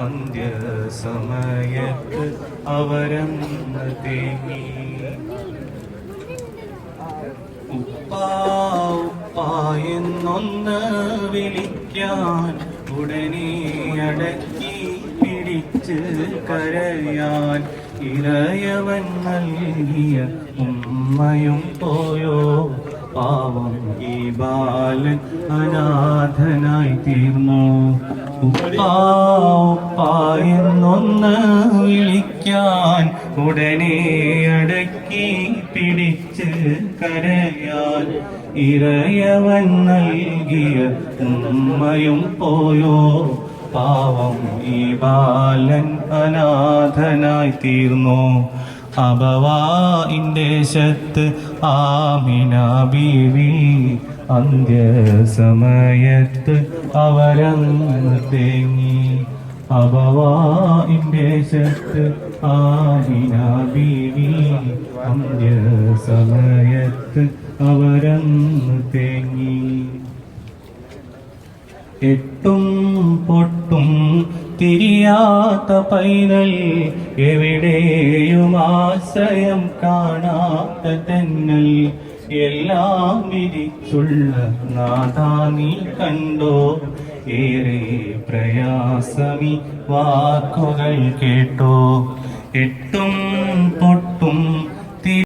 അന്ത്യസമയത്ത് അവരന്ന് തേങ്ങി. ഉപ്പാ ഉപ്പാ എന്നൊന്ന് വിളിക്കാൻ ഉടനെ അടക്കി പിടിച്ച് കരയാൻ ഇറയവൻ നൽകിയ ഉമ്മയും പോയോ പാവം ഈ ബാലൻ അനാഥനായി തീർന്നു. ഉപ്പാ ഉപ്പാ എന്നൊന്ന് വിളിക്കാൻ ഉടനെ അടക്കി പിടിച്ച് കരയാൻ ഇറയവൻ നൽകിയ ഉമ്മയും പോയോ പാവം ഈ ബാലൻ അനാഥനായി തീർന്നു. അബവാഇന്റെ ശത്ത് ആമിന ബീവി അന്ത്യസമയത്ത് അവരന്ന് തേങ്ങി. അബവാഇന്റെ ശത്ത് ആമിന ബീവി അന്ത്യസമയത്ത് അവരന്ന് തേങ്ങി. എട്ടും പൊട്ടും തിരിയാത്ത പൈതൽ എവിടെയും ആശ്രയം കാണാത്ത തെന്നൽ എല്ലാം വിരിച്ചുള്ള നാഥാ നീ കണ്ടോ ഏറെ പ്രയാസമി വാക്കുകൾ കേട്ടോ. എട്ടും പൊട്ടും